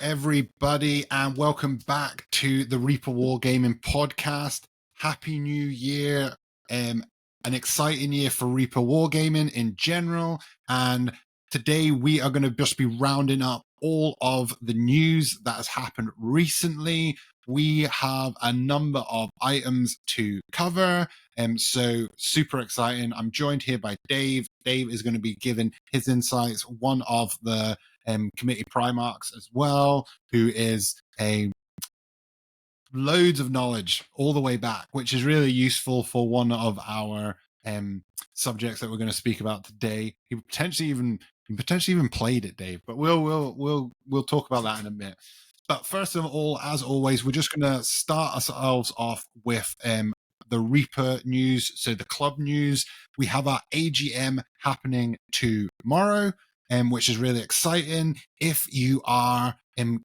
everybody, and welcome back to the Reaper Wargaming podcast. Happy New Year. An exciting year for Reaper Wargaming in general. And today we are going to just be rounding up all of the news that has happened recently. We have a number of items to cover. So super exciting. I'm joined here by Dave. Dave is going to be giving his insights, one of the committee Primarchs as well, who is a loads of knowledge all the way back, which is really useful for one of our subjects that we're going to speak about today. He potentially even played it, Dave, but we'll talk about that in a minute. But first of all, as always, we're just going to start ourselves off with the Reaper news. So the club news, we have our AGM happening tomorrow, which is really exciting. If you are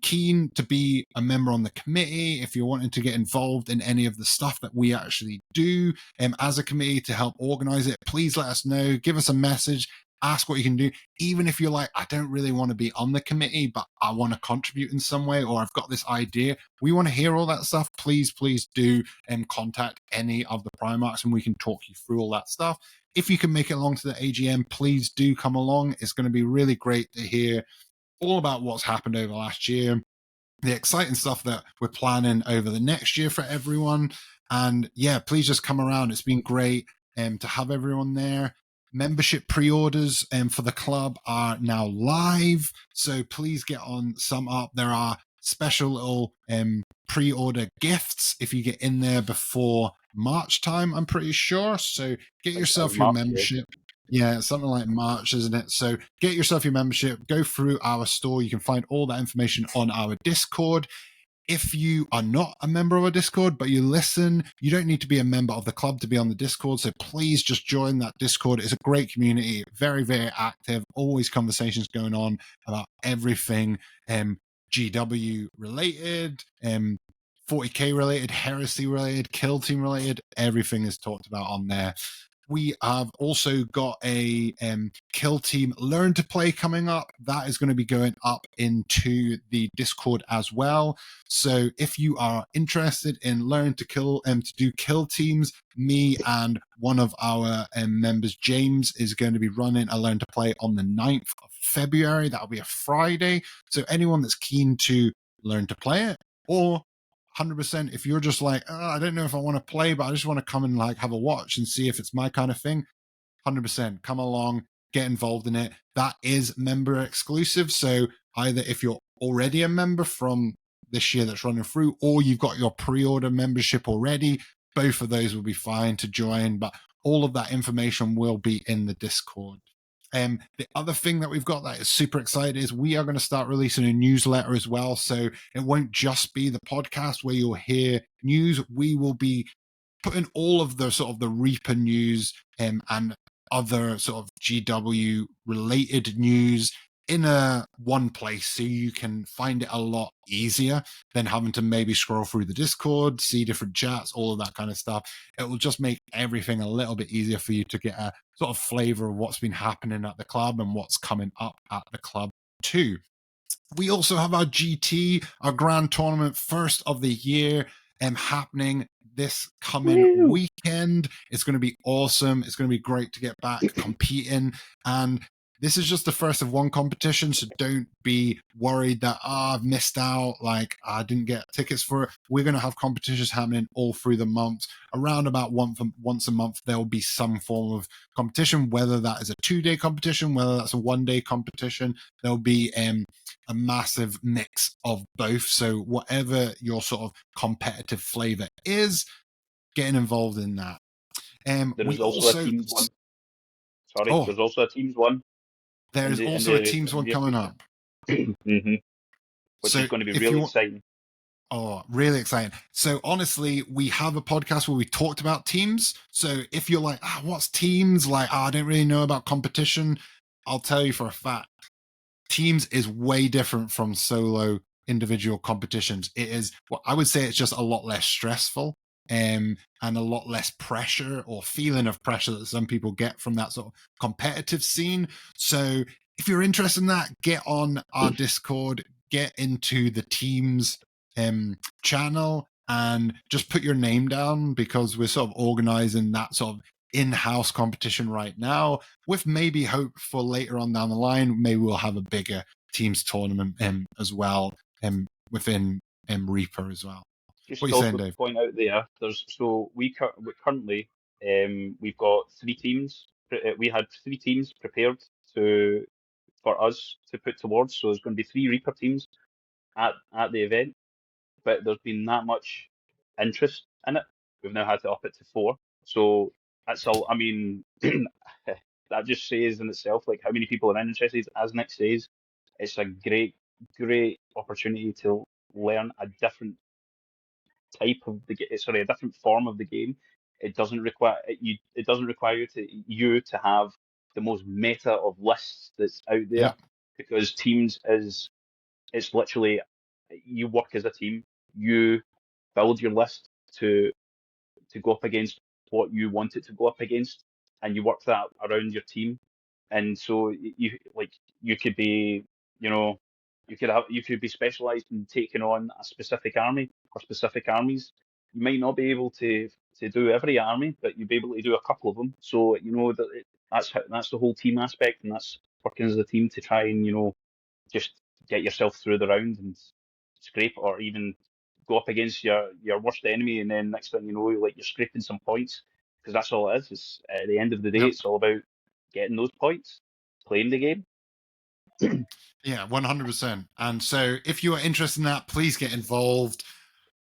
keen to be a member on the committee, if you're wanting to get involved in any of the stuff that we actually do as a committee to help organize it, please let us know. Give us a message. Ask what you can do. Even if you're like, I don't really want to be on the committee, but I want to contribute in some way, or I've got this idea. We want to hear all that stuff. Please do contact any of the Primarchs and we can talk you through all that stuff. If you can make it along to the AGM, please do come along. It's going to be really great to hear all about what's happened over last year, the exciting stuff that we're planning over the next year for everyone. And yeah, please just come around. It's been great to have everyone there. Membership pre-orders for the club are now live, so please get on some up. There are special little pre-order gifts if you get in there before March time, I'm pretty sure. So get yourself your membership. Yeah, something like March, isn't it? So get yourself your membership, go through our store. You can find all that information on our Discord. If you are not a member of our Discord, but you listen, you don't need to be a member of the club to be on the Discord. So please just join that Discord. It's a great community, very, very active, always conversations going on about everything GW related, 40k related, heresy related, kill team related. Everything is talked about on there. We have also got a kill team learn to play coming up. That is going to be going up into the Discord as well. So if you are interested in learn to kill and to do kill teams, me and one of our members, James, is going to be running a learn to play on the 9th of February. That'll be a Friday. So anyone that's keen to learn to play it, or 100%, if you're just like, oh, I don't know if I want to play, but I just want to come and like have a watch and see if it's my kind of thing, 100% come along, get involved in it. That is member exclusive. So either if you're already a member from this year that's running through, or you've got your pre-order membership already, both of those will be fine to join, but all of that information will be in the Discord. The other thing that we've got that is super excited is we are going to start releasing a newsletter as well. So it won't just be the podcast where you'll hear news. We will be putting all of the sort of the Reaper news and other sort of GW related news in a one place, so you can find it a lot easier than having to maybe scroll through the Discord, see different chats, all of that kind of stuff. It will just make everything a little bit easier for you to get a sort of flavor of what's been happening at the club and what's coming up at the club too. We also have our GT, our grand tournament, first of the year, happening this coming weekend. It's going to be awesome. It's going to be great to get back competing. And this is just the first of one competition, so don't be worried that, I've missed out, like I didn't get tickets for it. We're going to have competitions happening all through the month. Around about once a month, there will be some form of competition, whether that is a 2-day competition, whether that's a 1-day competition. There'll be a massive mix of both. So whatever your sort of competitive flavor is, getting involved in that. There's also a teams one. Sorry, there's also a teams one. There's also a teams one coming up. Mm-hmm. Which is going to be really exciting. Oh, really exciting. So honestly, we have a podcast where we talked about teams. So if you're like, what's teams? Like, I don't really know about competition. I'll tell you for a fact, teams is way different from solo individual competitions. It is, I would say it's just a lot less stressful. And a lot less pressure or feeling of pressure that some people get from that sort of competitive scene. So if you're interested in that, get on our Discord, get into the team's channel and just put your name down, because we're sort of organizing that sort of in-house competition right now, with maybe hope for later on down the line, maybe we'll have a bigger teams tournament as well within Reaper as well. Just What are you also saying, to Dave? point out there, we currently we've got 3 teams. We had 3 teams prepared for us to put towards. So there's going to be 3 Reaper teams at the event, but there's been that much interest in it. We've now had to up it to 4. So that's all. I mean, that just says in itself like how many people are interested. As Nick says, it's a great opportunity to learn a different type of a different form of the game. It doesn't require It doesn't require you to have the most meta of lists that's out there, Yeah. because teams is it's literally you work as a team. You build your list to go up against what you want it to go up against, and you work that around your team. And so you could be, you know, you could be specialized in taking on a specific army or specific armies. You might not be able to do every army, but you'll be able to do a couple of them. So that's the whole team aspect, and that's working as a team to try and just get yourself through the round and scrape, or even go up against your worst enemy, and then next thing you know, like you're scraping some points, because that's all it is. It's, at the end of the day, Yep. it's all about getting those points, playing the game. Yeah, 100%. And so if you are interested in that, please get involved.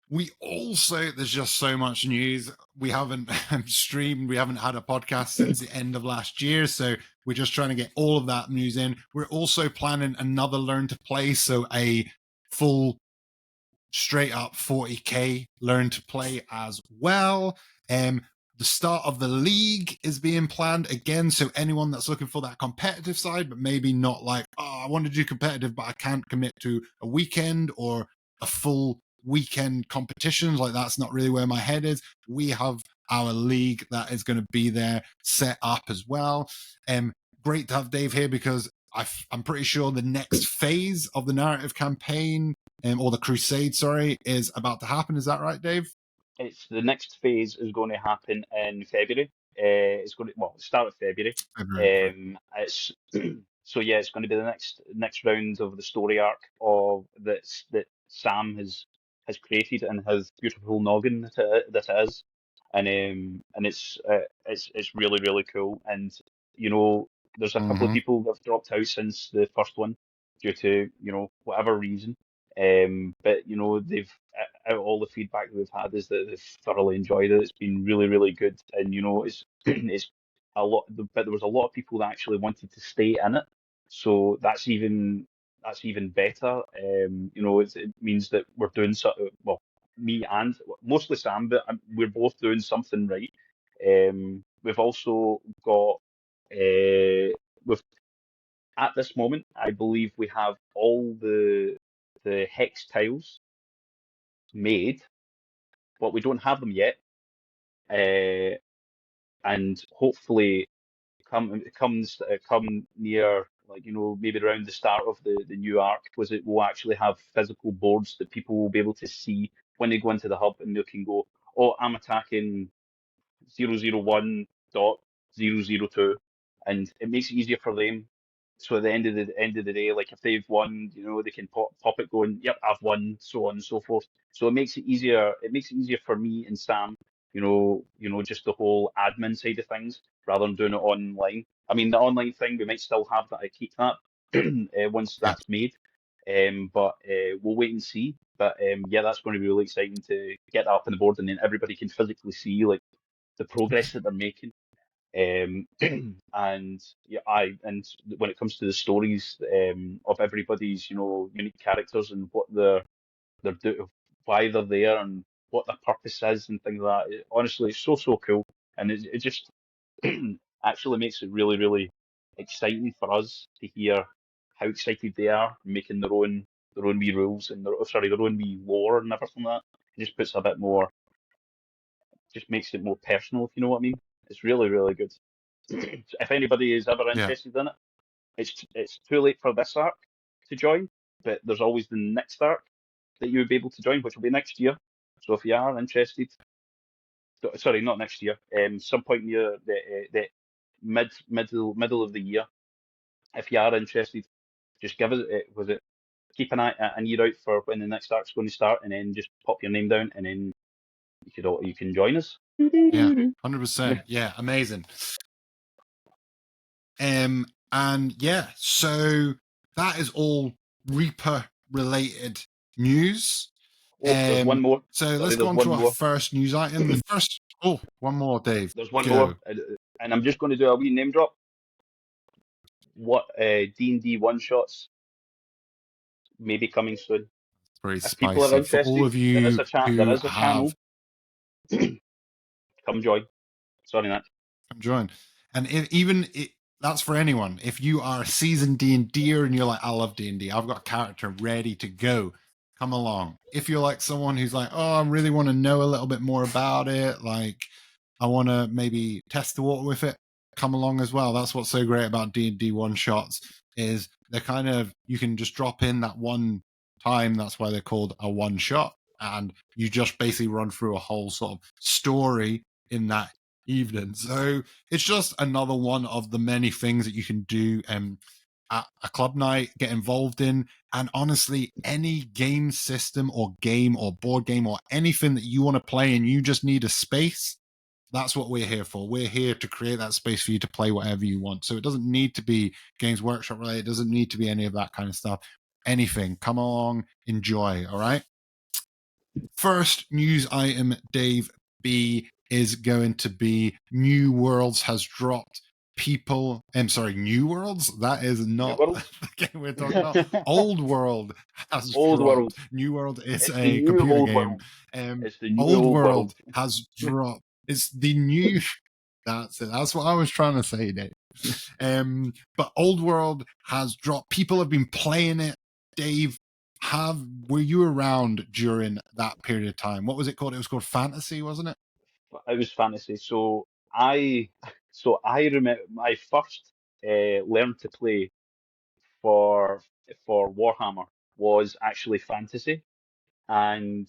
We also, there's just so much news. We haven't streamed, we haven't had a podcast since the end of last year. So we're just trying to get all of that news in. We're also planning another Learn to Play. So a full straight up 40k Learn to Play as well. The start of the league is being planned again. So anyone that's looking for that competitive side, but maybe not like, oh, I want to do competitive, but I can't commit to a weekend or a full weekend competitions, like that's not really where my head is. We have our league that is going to be there set up as well. Great to have Dave here, because I'm pretty sure the next phase of the narrative campaign, or the crusade, sorry, is about to happen. Is that right, Dave? It's the next phase is going to happen in February. It's going to start of February. February. It's so yeah, it's going to be the next round of the story arc of that Sam has created, and his beautiful noggin that it is, and it's really cool. And there's a couple of Mm-hmm. people that have dropped out since the first one due to whatever reason. But they've out of all the feedback that we've had is that they've thoroughly enjoyed it. It's been really good, and it's it's a lot. But there was a lot of people that actually wanted to stay in it, so that's even better. It means that we're doing well, me and mostly Sam, but we're both doing something right. We've also got we've at this moment, I believe we have all the hex tiles made, but we don't have them yet. And hopefully, come near, like maybe around the start of the new arc, was it will actually have physical boards that people will be able to see when they go into the hub, and they can go, oh, I'm attacking 001.002, and it makes it easier for them. So at the end of the day, like if they've won, they can pop it going, yep, I've won, so on and so forth. So it makes it easier. It makes it easier for me and Sam, just the whole admin side of things, rather than doing it online. I mean, the online thing, we might still have that. I keep that once Yeah. that's made. But we'll wait and see. But yeah, that's going to be really exciting to get that up on the board, and then everybody can physically see like the progress that they're making. And yeah, and when it comes to the stories of everybody's unique characters, and what why they're there, and what their purpose is, and things like that. Honestly, it's so cool, and it just actually makes it really exciting for us to hear how excited they are making their own wee rules, and their own wee lore and everything like that. It just puts a bit more, just makes it more personal, if you know what I mean. It's really good. If anybody is ever Yeah. interested in it, it's too late for this arc to join, but there's always the next arc that you would be able to join, which will be next year. So if you are interested, sorry, not next year, some point near the middle of the year, if you are interested, just give it, keep an ear out for when the next arc's going to start, and then just pop your name down, and then you can join us. Yeah, 100%. Yeah, amazing. And yeah, so that is all Reaper related news. Oh, there's one more. So Sorry, let's go there's on one to our more. first news item. One more, Dave. There's one Go. more, and I'm just going to do a wee name drop. What D&D one shots may be coming soon. Very If people are spicy. For all interested, of you there who is a channel. have Come join. Sorry, Nat. come join. And that's for anyone. If you are a seasoned D&D'er and you're like, I love D&D, I've got a character ready to go, come along. If you're like someone who's like, oh, I really want to know a little bit more about it, like I want to maybe test the water with it, come along as well. That's what's so great about D&D one shots is they're kind of, you can just drop in that one time. That's why they're called a one shot. And you just basically run through a whole sort of story in that evening. So it's just another one of the many things that you can do at a club night, get involved in. And honestly, any game system or game or board game or anything that you want to play and you just need a space, that's what we're here for. We're here to create that space for you to play whatever you want. So it doesn't need to be Games Workshop related. It doesn't need to be any of that kind of stuff. Anything. Come along, enjoy. All right. First news item, Dave B, is going to be New Worlds has dropped people. I'm sorry, New Worlds? That is not the game we're talking about. Old World has Old dropped. World. New World is It's a the new computer Old game. World. It's the new Old Old World World. has dropped. It's the new. That's it. That's what I was trying to say, Dave. But Old World has dropped. People have been playing it. Dave, were you around during that period of time? What was it called? It was called Fantasy, wasn't it? It was fantasy. I remember my first learn to play for Warhammer was actually fantasy, and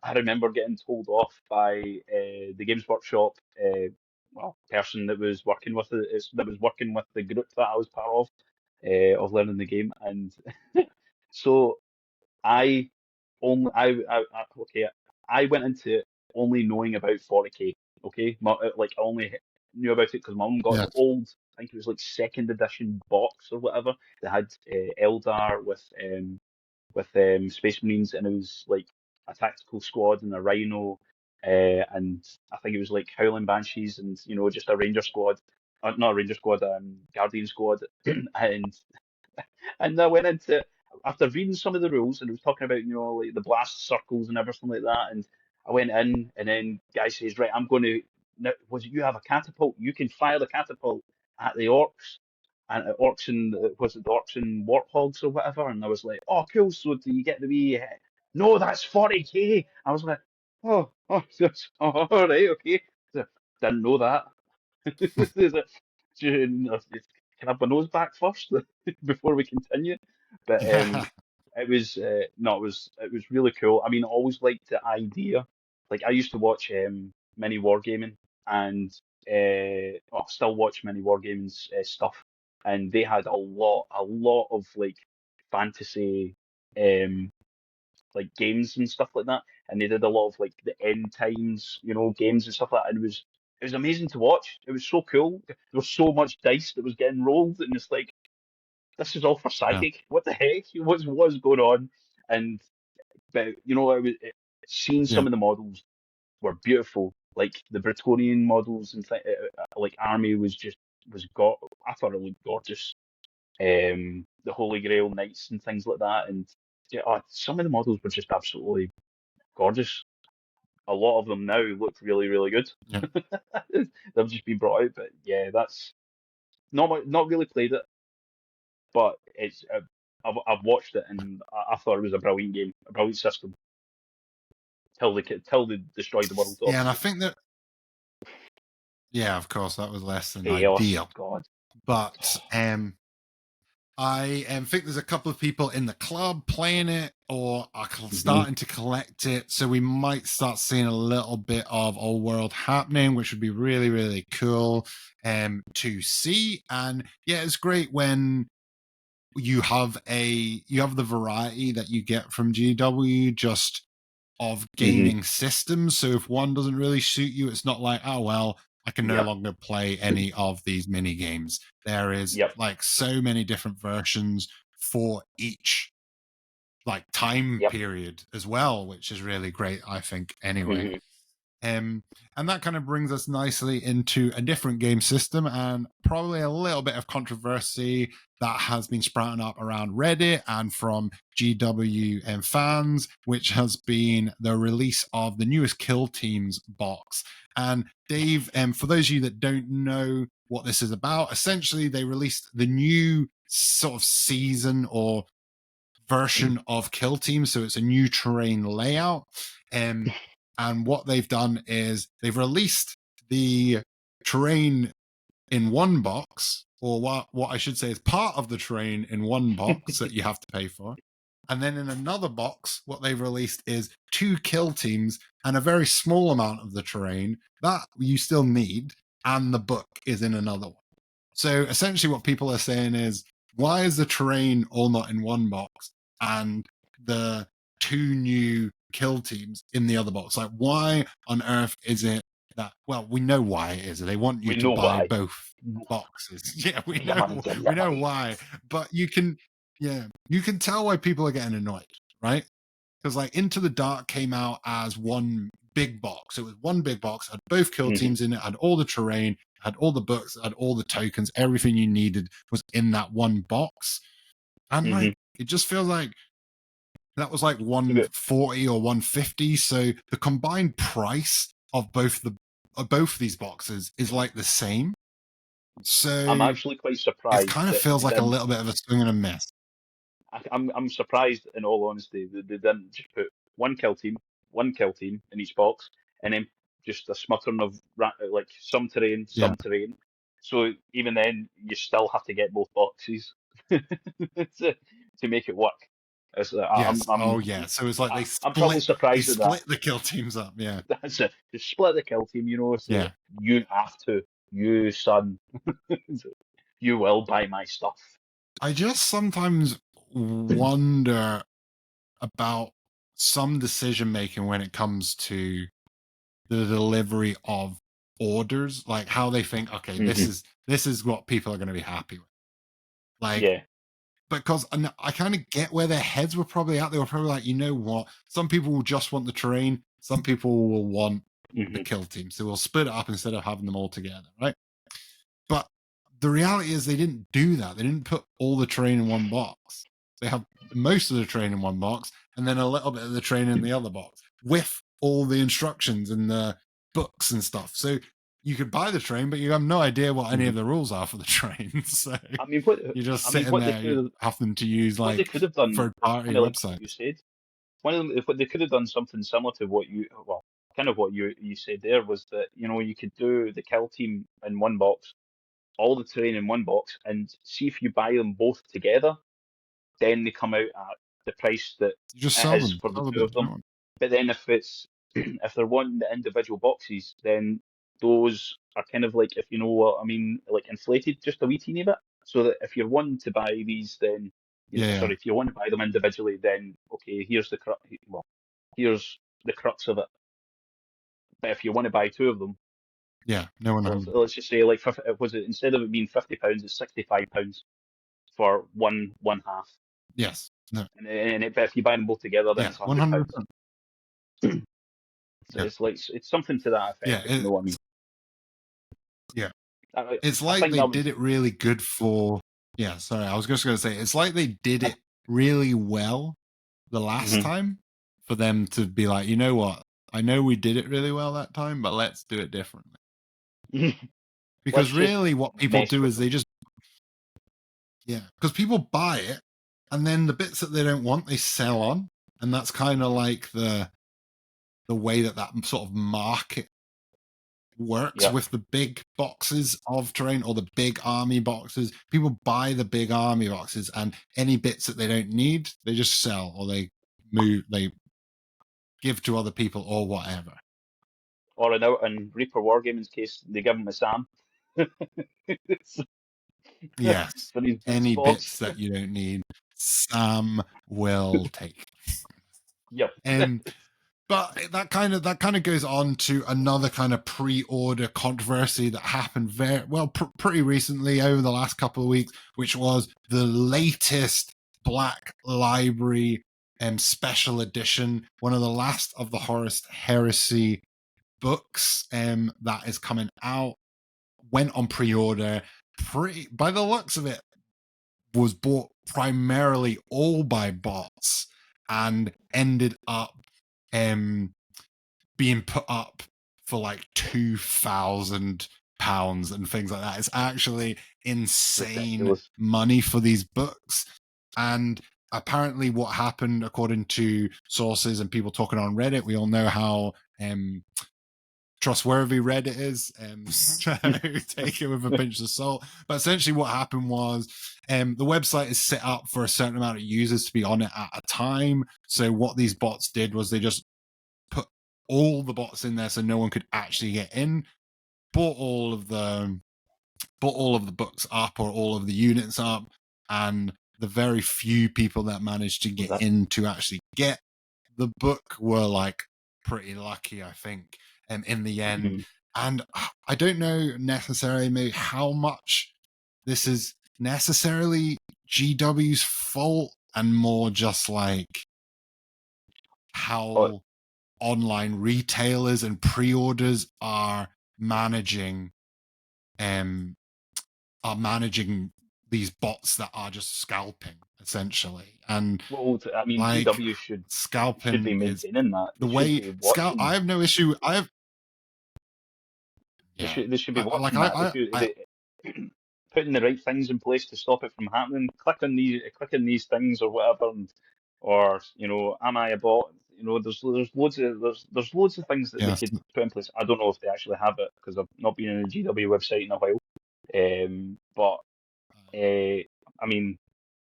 I remember getting told off by the Games Workshop person that was working with the group that I was part of learning the game, and so I okay, I went into it only knowing about 40k. Okay, like I only knew about it because my mum got Yeah. the old, I think it was like second edition box or whatever. They had Eldar with Space Marines, and it was like a tactical squad and a Rhino, and I think it was like Howling Banshees and just a Ranger squad, not a Ranger squad, Guardian squad, and I went into after reading some of the rules, and it was talking about like the blast circles and everything like that. And I went in, and then guy says, right, I'm going to. Now, was it you have a catapult? You can fire the catapult at the orcs and orcs and was it the orcs and warthogs or whatever? And I was like, oh, cool. So do you get the wee? No, that's 40k. I was like, all right, okay. So, didn't know that. Can I have my nose back first before we continue? But Yeah. it was no, it was really cool. I mean, I always liked the idea. Like I used to watch mini wargaming, and I still watch mini wargaming stuff, and they had a lot of like fantasy like games and stuff like that, and they did a lot of like the end times, games and stuff like that. And it was amazing to watch. It was so cool. There was so much dice that was getting rolled, and it's like this is all for Yeah. psychic. What the heck? What's going on? And but seeing Yeah. some of the models were beautiful. Like the Bretonian models and like army was I thought it looked gorgeous. The Holy Grail knights and things like that, and yeah, some of the models were just absolutely gorgeous. A lot of them now look really, really good. Yeah. They've just been brought out, but yeah, that's not really played it, but I've watched it, and I thought it was a brilliant game, a brilliant system. Till they destroyed the world, Yeah. And I obviously. think that, yeah, of course, that was less than Chaos, ideal. God. But I think there's a couple of people in the club playing it or are Mm-hmm. starting to collect it. So we might start seeing a little bit of old world happening, which would be really, really cool to see. And yeah, it's great when you have the variety that you get from GW just of gaming systems. So if one doesn't really suit you, it's not like, oh well, I can no Yep. longer play any of these mini games. There is Yep. like so many different versions for each like time Yep. period as well, which is really great, I think, anyway. Mm-hmm. And that kind of brings us nicely into a different game system and probably a little bit of controversy that has been sprouting up around Reddit and from GW and fans, which has been the release of the newest Kill Teams box. And Dave, for those of you that don't know what this is about, essentially they released the new sort of season or version of Kill Team. So it's a new terrain layout. And what they've done is they've released the terrain in one box, or what I should say is part of the terrain in one box that you have to pay for. And then in another box, what they've released is 2 kill teams and a very small amount of the terrain that you still need, and the book is in another one. So essentially what people are saying is, why is the terrain all not in one box and the 2 new kill teams in the other box? Like, why on earth is it that, well, we know why it is. They want you We to know buy why. both boxes. Yeah, we Yeah, man, know give me we your know money. why. But you can tell why people are getting annoyed, right? Because like Into the Dark came out as one big box. It was one big box, had both kill teams in it, had all the terrain, had all the books, had all the tokens, everything you needed was in that one box. And like it just feels like that was like 140 or 150. So the combined price of both these boxes is like the same. So I'm actually quite it surprised kind of that feels they like a didn't. little bit of a swing and a miss. I'm surprised, in all honesty, that they didn't just put one kill team in each box, and then just a smattering of like some terrain, Yeah. some terrain. So even then, you still have to get both boxes to to make it work. Yes. Oh yeah. So it's like I'm probably they surprised at that. split the kill teams up. Yeah. That's it. Just split the kill team, so Yeah. you have to, you son, you will buy my stuff. I just sometimes wonder about some decision making when it comes to the delivery of orders, like how they think, okay, this is what people are going to be happy with. Like, Yeah. because I kind of get where their heads were probably at. They were probably like, you know what? Some people will just want the terrain. Some people will want the kill team. So we'll split it up instead of having them all together, right? But the reality is they didn't do that. They didn't put all the terrain in one box. They have most of the terrain in one box and then a little bit of the terrain in the other box with all the instructions and the books and stuff. So you could buy the train, but you have no idea what any of the rules are for the train. So I mean, what you're just I mean, sitting there, you having to use what they like could have done third is party kind of like what you websites. said. One of them, if they could have done something similar to what you, well, kind of what you said there was that you could do the kill team in one box, all the terrain in one box, and see if you buy them both together, then they come out at the price that You just it sell is them, for the sell a two bit of them. different. But then if it's if they're wanting the individual boxes, then those are kind of like, if you know what I mean, like inflated just a wee teeny bit. So that if you're wanting to buy these, then Yeah, sorry, if you want to buy them individually, then okay, here's the crux. Well, here's the crux of it. But if you want to buy two of them, yeah, no one has. let's just say like was it, instead of it being £50, it's £65 for one half. Yes, no, But if you buy them both together, then yeah, it's £100. 100%. So Yeah, it's like it's something to that yeah, effect, if you know what I mean. yeah. I, It's I like think they that did was. it really good for. Yeah, sorry, I was just going to say it's like they did it really well the last Mhm. time for them to be like, you know what? I know we did it really well that time, but let's do it differently. Let's Because just really, what people mess do with is them. they just because people buy it and then the bits that they don't want they sell on, and that's kind of like the way that sort of market works Yeah. with the big boxes of terrain or the big army boxes. People buy the big army boxes, and any bits that they don't need, they just sell or they give to other people or whatever. Or in Reaper Wargaming's case, they give him a Sam. Yes. For his boost Any box. bits that you don't need, Sam will take. Yep. But that kind of goes on to another kind of pre-order controversy that happened pretty recently over the last couple of weeks, which was the latest Black Library special edition, one of the last of the Horus Heresy books that is coming out. Went on pre-order. By the looks of it, was bought primarily all by bots and ended up being put up for like £2,000 and things like that. It's actually insane Ridiculous. money for these books. And apparently what happened, according to sources and people talking on Reddit, we all know how trustworthy Reddit is. Take it with a pinch of salt. But essentially what happened was the website is set up for a certain amount of users to be on it at a time. So what these bots did was they just put all the bots in there so no one could actually get in, bought all of the books up or all of the units up, and the very few people that managed to get in to actually get the book were like pretty lucky, I think, in the end. Mm-hmm. And I don't know necessarily maybe how much this is necessarily GW's fault and more just like how online retailers and pre-orders are managing these bots that are just scalping essentially. And Well, I mean, like GW should be scalping is maintaining that. the They should way be scout. watching. I have no issue. I have They should be watching that. I Putting the right things in place to stop it from happening. Click on these things or whatever, or am I a bot? There's loads of things that they yes could put in place. I don't know if they actually have it because I've not been in the GW website in a while. But I mean,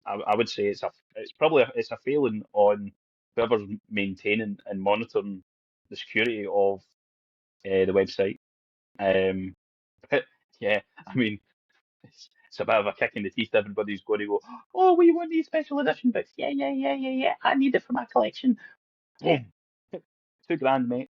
I would say it's a failing on whoever's maintaining and monitoring the security of the website. Um, yeah, I mean, it's a bit of a kick in the teeth. Everybody's going to go, oh, we want these special edition books. Yeah, yeah, yeah, yeah, yeah. I need it for my collection. Yeah, £2,000, mate.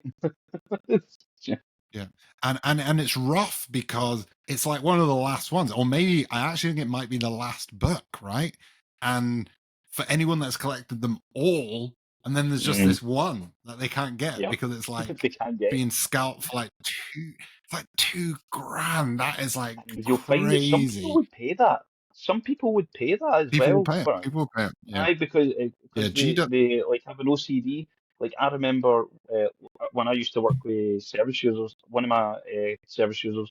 yeah and it's rough because it's like one of the last ones, or maybe I actually think it might be the last book, right? And for anyone that's collected them all, and then there's just this one that they can't get Yeah, because it's like they can't get it. being scalped for like £2,000. That is like And you'll find that some people crazy. would pay that. Some people would pay that as People will well pay it. for it. People will pay it. Yeah. Aye, because Yeah. they like have an OCD. Like I remember when I used to work with service users, one of my service users,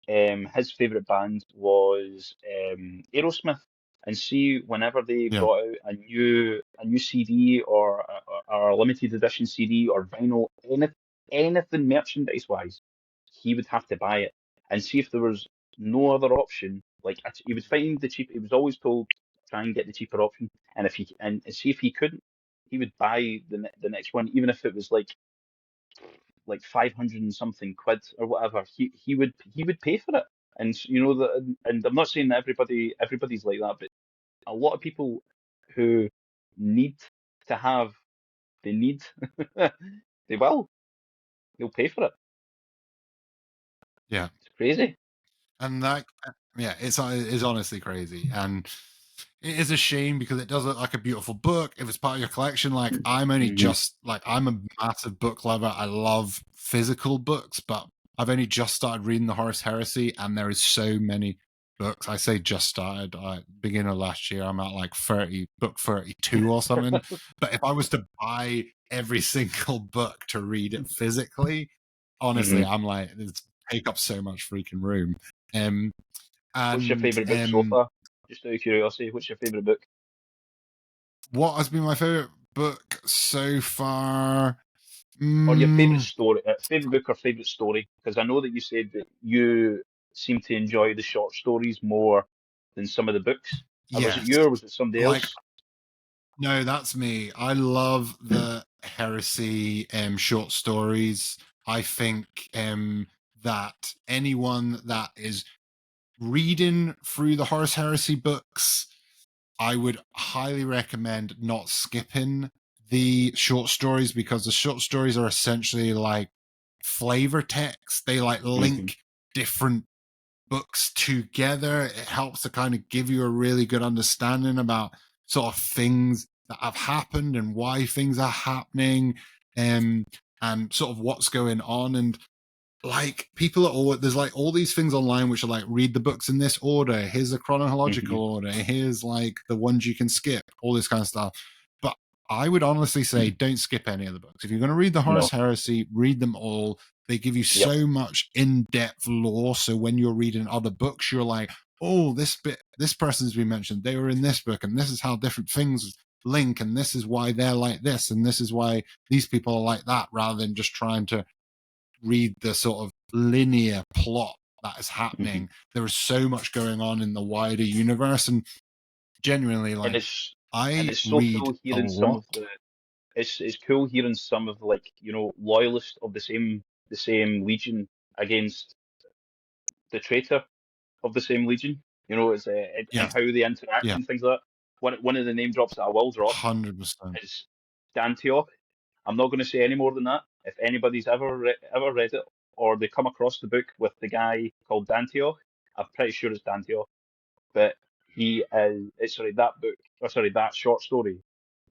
his favourite band was Aerosmith, and see whenever they Yeah. brought out a new CD or a limited edition CD or vinyl, anything merchandise wise, he would have to buy it and see if there was no other option. Like he would find the cheap. He was always told try and get the cheaper option, and if he and see if he couldn't, he would buy the next one, even if it was like 500 and something quid or whatever. He would pay for it, and and I'm not saying that everybody's like that, but a lot of people who need to have they need they will they'll pay for it. Yeah. It's crazy. And that, yeah, it's honestly crazy. And it is a shame because it does look like a beautiful book. If it's part of your collection, like I'm only Hmm. just like I'm a massive book lover. I love physical books, but I've only just started reading the Horus Heresy, and there is so many books. I say just started. Beginning of last year, I'm at like book 32 or something. But if I was to buy every single book to read it physically, honestly, Hmm. I'm like it's take up so much freaking room. What's your And favourite book so far? Just out of curiosity, what's your favourite book? what has been my favorite book so far? Or your favourite Mm, story, favourite book or favourite story? Because I know that you said that you seem to enjoy the short stories more than some of the books. Or was it yes. you or was it somebody Like, else? no, that's me. I love the heresy short stories. I think that anyone that is reading through the Horus Heresy books, I would highly recommend not skipping the short stories, because the short stories are essentially like flavor text. They like Hmm. link different books together. It helps to kind of give you a really good understanding about sort of things that have happened and why things are happening, um, and sort of what's going on. And like, people are all, there's like all these things online which are like, read the books in this order, here's the chronological Hmm. order, here's like the ones you can skip, all this kind of stuff. But I would honestly say don't skip any of the books. If you're going to read the Horus No. Heresy, read them all. They give you Yep. so much in-depth lore, so when you're reading other books, you're like, oh, this bit, this person's been mentioned, they were in this book, and this is how different things link, and this is why they're like this, and this is why these people are like that, rather than just trying to read the sort of linear plot that is Hmm. happening. There is so much going on in the wider universe, and genuinely, And like, it's and I it's so read cool a hearing some lot. of the it's cool hearing some of the, like, loyalists of the same legion against the traitor of the same legion. And Yeah, how they interact yeah, and things like that. One of the name drops that I will drop 100%. is Dantioch. I'm not going to say any more than that. If anybody's ever read it or they come across the book with the guy called Dantioch, I'm pretty sure it's Dantioch. But he is. Sorry, that book. Or sorry, that short story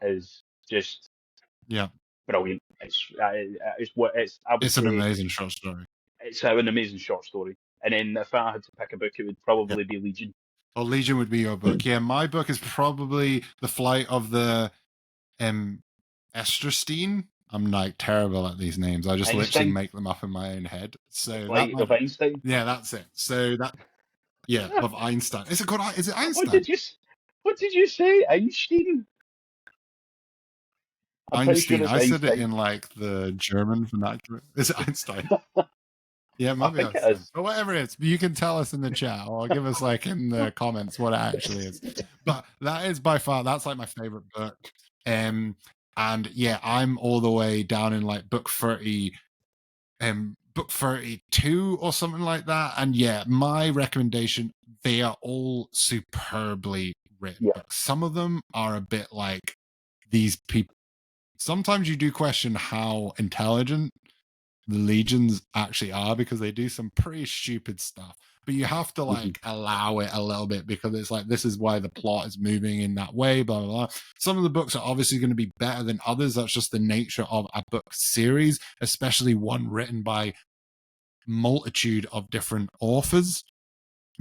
is just Yeah, brilliant. It's what it's. I would it's an say amazing short story. it's an amazing short story. And then if I had to pick a book, it would Yeah. probably be Legion. Or Legion would be your book. Yeah, my book is probably The Flight of the um Esterstein. I'm like terrible at these names. I just literally Einstein, make them up in my own head. the So that flight might of be, Einstein. yeah, that's it. So that, yeah, of Einstein. Is it called, is it What Einstein? did you What did you say? Einstein? I'm pretty sure Einstein. it's I said it Einstein. in like the German vernacular. Is it Einstein? Yeah, it I might be think it Einstein. is. But whatever it is, you can tell us in the chat or give us like in the comments what it actually is. But that is by far, that's like my favorite book. Um and yeah, I'm all the way down in like book 30, book 32 or something like that. And yeah, my recommendation, they are all superbly written, Yeah. but some of them are a bit like, these people, sometimes you do question how intelligent the legions actually are, because they do some pretty stupid stuff, but you have to Hmm. like allow it a little bit, because it's like, this is why the plot is moving in that way, blah blah blah. Some of the books are obviously going to be better than others. That's just the nature of a book series, especially one written by multitude of different authors.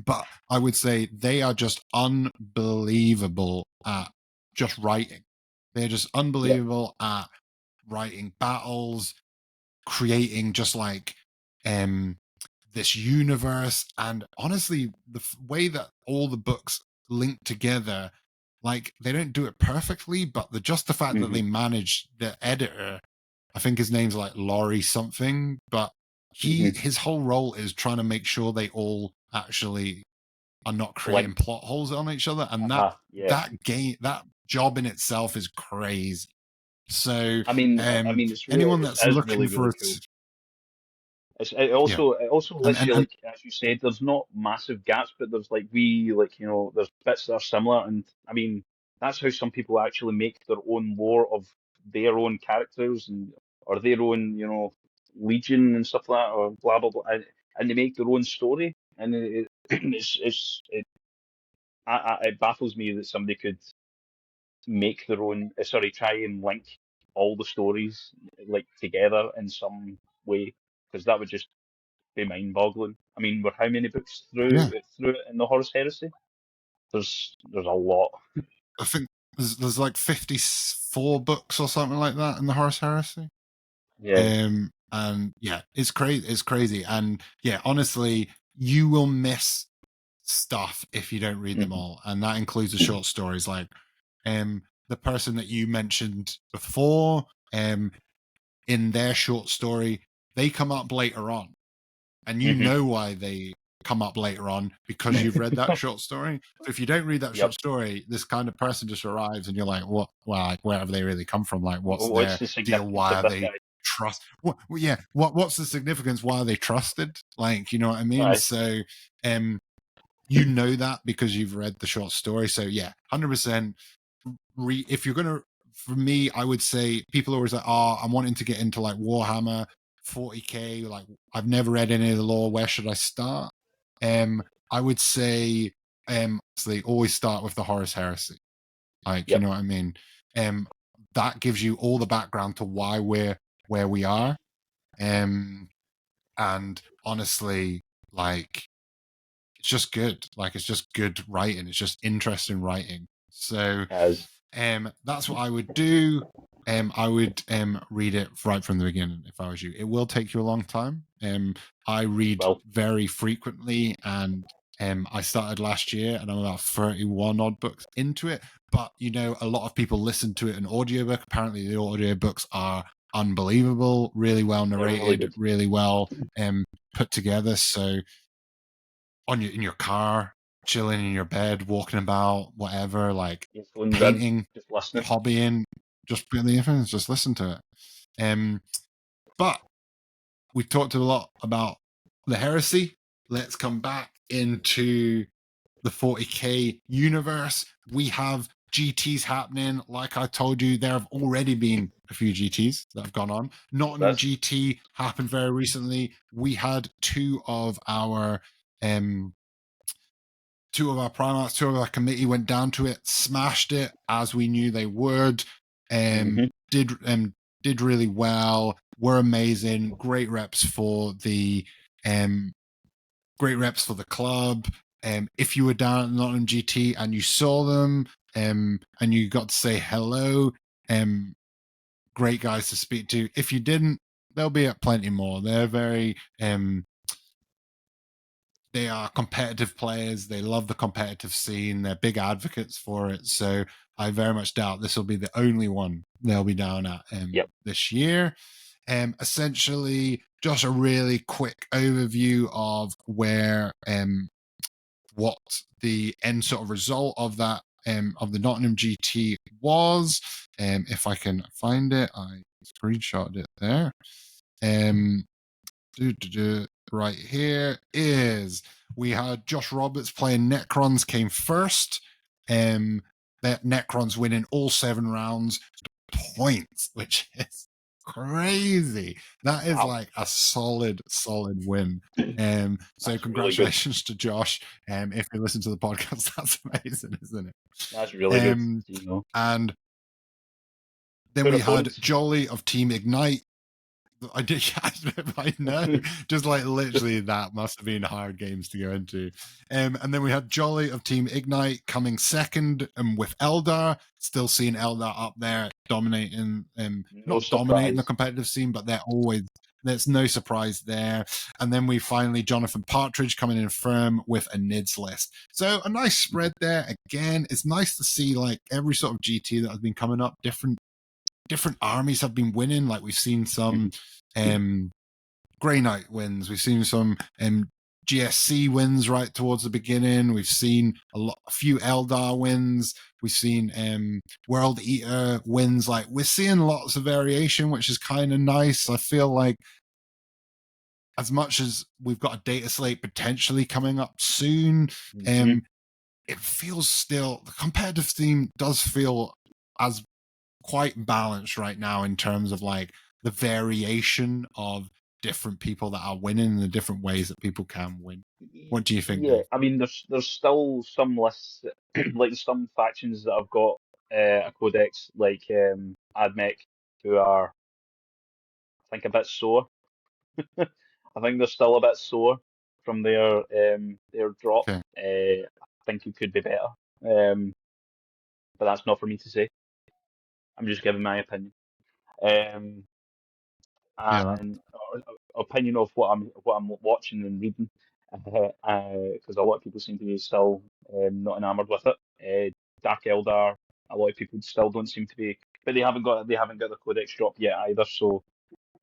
But I would say they are just unbelievable at just writing. They're just Yeah. unbelievable at writing battles, creating just like um this universe. And honestly, the way that all the books link together, like, they don't do it perfectly, but just the fact that Hmm. they manage, the editor, I think his name's like Laurie something, but Hmm. his whole role is trying to make sure they all actually are not creating Link. plot holes on each other. And Yeah. that job in itself is crazy. So I mean, anyone it that's is really looking for really it, cool. It yeah, also it also and lets and you, and like, as you said, there's not massive gaps, but there's there's bits that are similar, and I mean that's how some people actually make their own lore of their own characters and or their own legion and stuff like that, or blah blah blah, and they make their own story, and it baffles me that somebody could make their own, try and link all the stories like together in some way, because that would just be mind-boggling. I mean, we're how many books yeah, through it in the Horus Heresy? There's a lot. I think there's like 54 books or something like that in the Horus Heresy. Yeah. And yeah, it's crazy. It's crazy. And yeah, honestly, you will miss stuff if you don't read them Hmm. all. And that includes the short stories. Like, the person that you mentioned before, um, in their short story, they come up later on. And you know why they come up later on, because you've read that short story. So if you don't read that short story, this kind of person just arrives and you're like, what? Well, like, where have they really come from? Like, what's their the deal? significance Why of are this they guy? trust? What's the significance? Why are they trusted? Like, you know what I mean? Aye. So, you know that because you've read the short story. So yeah, 100%. If you're gonna, for me, I would say people are always like, oh, I'm wanting to get into like Warhammer 40k. Like, I've never read any of the lore. Where should I start? I would say, they always start with the Horus Heresy. Like, you know what I mean? That gives you all the background to why we're where we are. And honestly, like, it's just good. Like, it's just good writing. It's just interesting writing. So, As that's what I would do. I would read it right from the beginning if I was you. It will take you a long time. I read very frequently, and I started last year, and I'm about 31 odd books into it. But you know, a lot of people listen to it in audiobook. Apparently, the audiobooks are unbelievable, really well narrated, really well put together. So in your car, chilling in your bed, walking about, whatever, like painting, just listening. hobbying, just put the earphones, just listen to it. But we've talked a lot about the heresy. Let's come back into the 40k universe. We have GTs happening. Like I told you, there have already been a few GTs that have gone on. Nottingham GT happened very recently. We had two of our Primarchs, two of our committee went down to it, smashed it as we knew they would. Did really well. Were amazing. Great reps for the club. If you were down at Nottingham GT and you saw them, and you got to say hello, great guys to speak to. If you didn't, there'll be plenty more. They're very they are competitive players. They love the competitive scene. They're big advocates for it. So I very much doubt this will be the only one they'll be down at this year. Essentially, just a really quick overview of where what the end sort of result of that of the Nottingham GT was. If I can find it, I screenshotted it there. Right here is we had Josh Roberts playing Necrons, came first. That Necrons winning all 7 rounds points, which is crazy. That is like a solid win. So congratulations to Josh. If you listen to the podcast, that's amazing, isn't it? That's really good. You know. And then we had Jolly of Team Ignite. I did. I know. Just like literally, that must have been hard games to go into. And then we had Jolly of Team Ignite coming second, with Eldar. Still seeing Eldar up there dominating, dominating the competitive scene, but there's no surprise there. And then we finally Jonathan Partridge coming in firm with a NIDS list. So a nice spread there. Again, it's nice to see like every sort of GT that has been coming up, different armies have been winning. Like we've seen some Grey Knight wins, we've seen some GSC wins right towards the beginning, we've seen a few Eldar wins, we've seen World Eater wins. Like we're seeing lots of variation, which is kind of nice. I feel like as much as we've got a data slate potentially coming up soon, it feels still the competitive theme does feel as quite balanced right now in terms of like the variation of different people that are winning and the different ways that people can win. What do you think? Yeah, Dave? I mean, there's still some lists, like some factions that have got a codex, like Admech, who are, I think, a bit sore. I think they're still a bit sore from their drop. Okay. I think it could be better, but that's not for me to say. I'm just giving my opinion. And opinion of what I'm watching and reading, because a lot of people seem to be still not enamored with it. Dark Eldar, a lot of people still don't seem to be, but they haven't got the codex drop yet either. So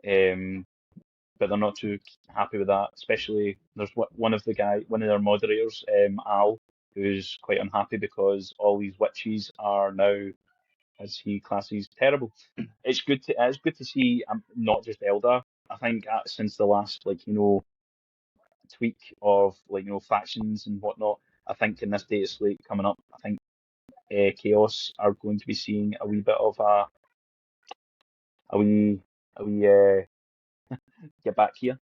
but they're not too happy with that. Especially there's one of their moderators, Al, who's quite unhappy because all these witches are now, as he classes, terrible. It's good to see, not just Eldar. I think since the last tweak of factions and whatnot, I think in this data slate coming up, I think Chaos are going to be seeing a wee bit of a wee a wee get back here.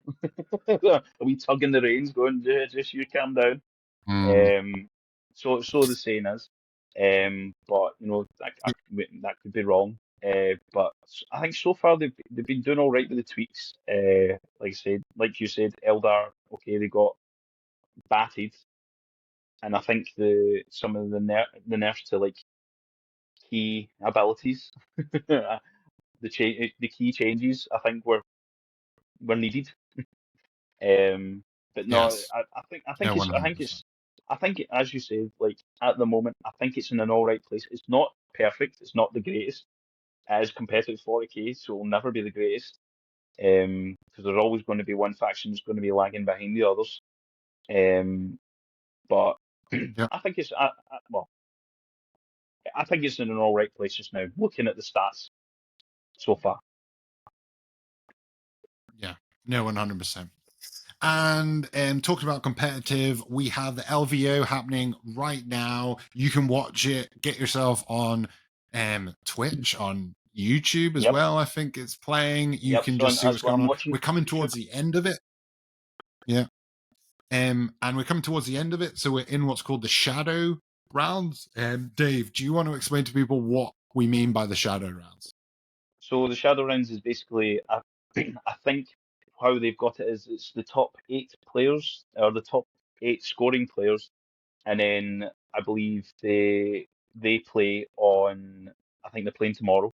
A wee tug in the reins, going, just you calm down. Mm. So the saying is, but that could be wrong. But I think so far they've been doing all right with the tweaks. Like you said, Eldar, okay, they got batted, and I think some of the nerfs to like key abilities, the key changes, I think were needed. But no, Yes. I No, think it's I think 100%. it's I think as you said, like at the moment, I think it's in an all right place. It's not perfect. It's not the greatest. It is competitive 40k, so it'll never be the greatest. Because there's always going to be one faction that's going to be lagging behind the others. But Yeah. I think I think it's in an all right place just now. Looking at the stats so far. Yeah. No, 100%. And talking about competitive, we have the LVO happening right now. You can watch it. Get yourself on Twitch, on YouTube as Yep, well. I think it's playing. You yep. can just see That's what's what going I'm on. watching. We're coming YouTube. towards the end of it. Yeah. And we're coming towards the end of it. So we're in what's called the shadow rounds. Dave, do you want to explain to people what we mean by the shadow rounds? So the Shadow Rounds is basically, I think how they've got it is it's the top 8 players or the top 8 scoring players, and then I believe they play on. I think they're playing tomorrow.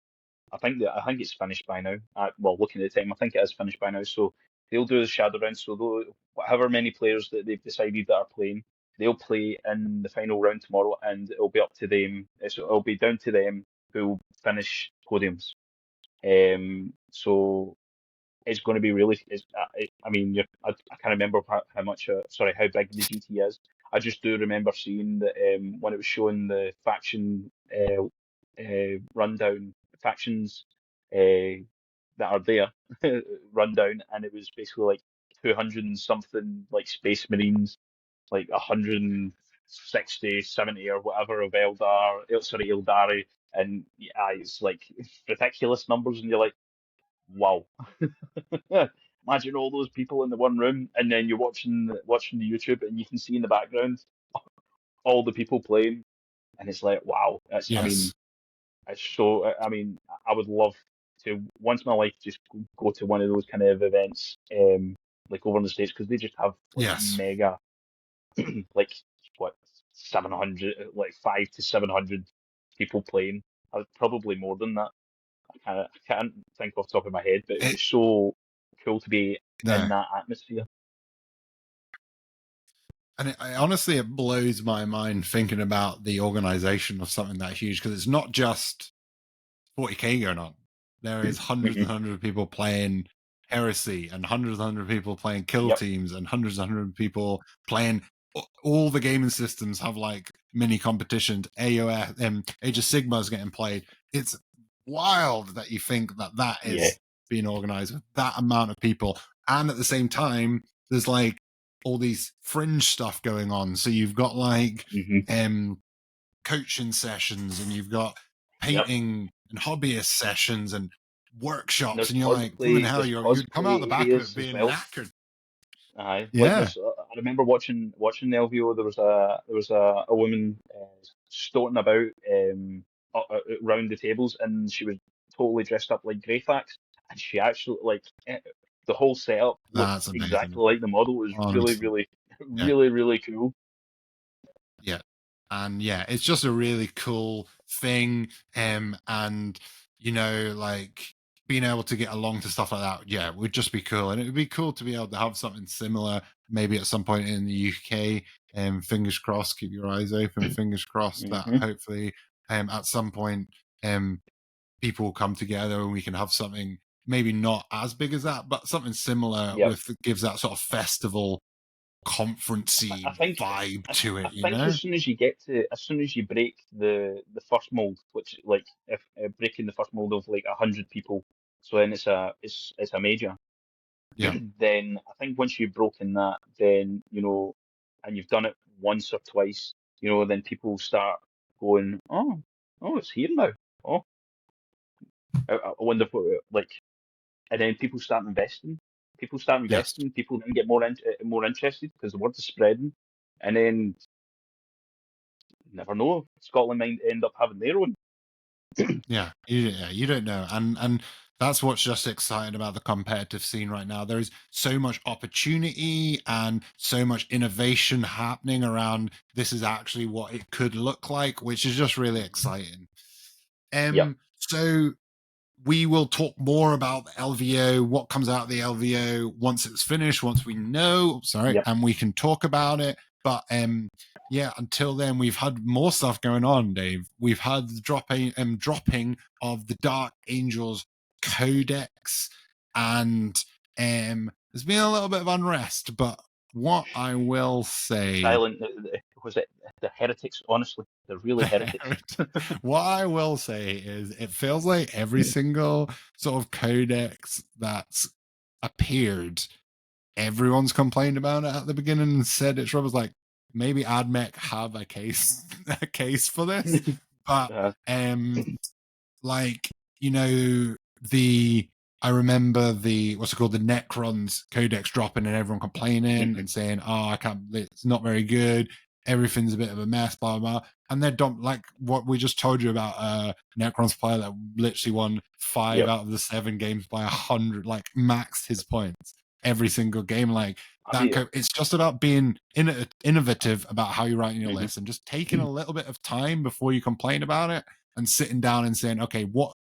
I think it's finished by now. Well, looking at the time, I think it is finished by now. So they'll do the Shadow Round. So however many players that they've decided that are playing, they'll play in the final round tomorrow, and it'll be up to them. So it'll be down to them who will finish podiums. So it's going to be really. I mean, I can't remember how much. Sorry, how big the GT is. I just do remember seeing that when it was showing the faction rundown factions that are there rundown, and it was basically like 200 and something like Space Marines, like 160, 70 or whatever of Eldari, and yeah, it's like ridiculous numbers, and you're like, wow. Imagine all those people in the one room, and then you're watching the YouTube, and you can see in the background all the people playing, and it's like, wow. I mean, Yes. it's so. I mean, I would love to once in my life just go to one of those kind of events, like over in the States, because they just have like Yes. mega, like what 700, like 500 to 700 people playing. Probably more than that. I can't think off the top of my head, but it'd be It, so cool to be no. in that atmosphere. And honestly, it blows my mind thinking about the organization of something that huge because it's not just 40k going on. There is hundreds and Hmm. hundreds of people playing Heresy and hundreds of people playing Kill Yep. Teams and hundreds of people playing. All the gaming systems have like mini competitions. AOS, Age of Sigma is getting played. It's wild that you think that Yeah. is being organized with that amount of people, and at the same time, there's like all these fringe stuff going on. So you've got like Hmm. coaching sessions and you've got Yep. painting and hobbyist sessions and And workshops, and you're like, "Blooming hell, There's you'd come out the cosplay back of it areas as being well. knackered." Aye, like Yeah, I remember watching the LVO. There was a woman stoating about around the tables, and she was totally dressed up like Greyfax, and she actually the whole setup looked that's amazing. exactly like the model. It was really, Honestly, really, yeah. really, really cool. Yeah. And yeah, it's just a really cool thing. And like being able to get along to stuff like that, yeah, would just be cool. And it would be cool to be able to have something similar, maybe at some point in the UK. Fingers crossed, keep your eyes open, fingers crossed that Hmm. hopefully at some point um people will come together and we can have something maybe not as big as that, but something similar Yep. with gives that sort of festival conferencey I think vibe to I it, you think know? as soon as you break the first mold, which like if breaking the first mold of like 100 people, so then it's a major. Yeah. Then I think once you've broken that, then and you've done it once or twice, then people start going, oh, it's here now. Oh, I wonder what like, and then people start investing. People start Yes. investing. People then get more interested because the word is spreading, and then never know. Scotland might end up having their own. You don't know, and that's what's just exciting about the competitive scene right now. There is so much opportunity and so much innovation happening around. This is actually what it could look like, which is just really exciting. Yep, So we will talk more about the LVO, what comes out of the LVO once it's finished, once we know, yep. and we can talk about it. But yeah, until then, we've had more stuff going on, Dave. We've had the dropping of the Dark Angels Codex, and there's been a little bit of unrest. But what I will say, Silent. Was it the heretics? Honestly, they're really heretics. what I will say is, it feels like every single sort of codex that's appeared, everyone's complained about it at the beginning and said it's rubbish. Like maybe AdMech have a case, a case for this, but uh, like the I remember the what's it called, the Necrons codex dropping and everyone complaining mhm. and saying, oh, I can't, it's not very good, everything's a bit of a mess, blah blah. And they're dumb, like what we just told you about Necrons player that literally won 5 Yep. out of the 7 games by 100, like maxed his points every single game. Like I mean, it's just about being innovative about how you're writing your mhm. list and just taking a little bit of time before you complain about it and sitting down and saying, okay, what,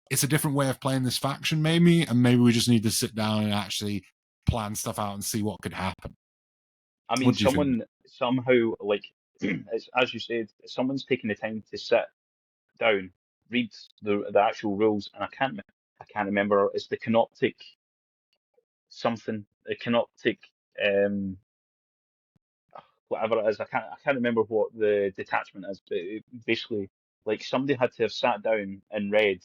it's a different way of playing this faction, maybe, and maybe we just need to sit down and actually plan stuff out and see what could happen. I mean, What do you think? someone somehow like, as you said, someone's taking the time to sit down, read the actual rules, and I can't remember. It's the canoptic something, the canoptic um whatever it is. I can't remember what the detachment is, but basically, like somebody had to have sat down and read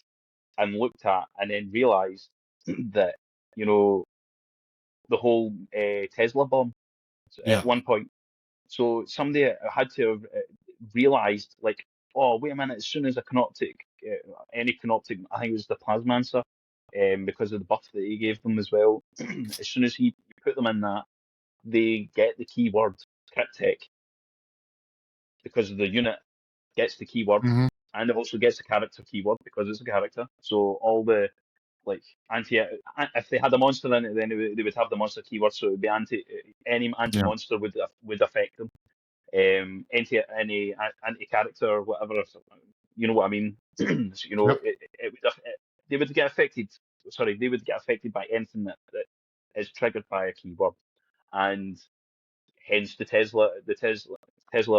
and looked at and then realised that you know the whole Tesla bomb at Yeah. one point. So somebody had to have realised, like, oh wait a minute, as soon as a canoptic, any canoptic, I think it was the Plasmancer, because of the buff that he gave them as well. As soon as he put them in that, they get the keyword cryptic because of the unit gets the keyword, Hmm. and it also gets the character keyword because it's a character. So all the like anti, if they had a monster in it, then they would have the monster keyword, so it would be any anti Yeah. monster would affect them. Any anti character or whatever, you know what I mean. So, Yep. they would get affected. Sorry, they would get affected by anything that is triggered by a keyword, and hence Tesla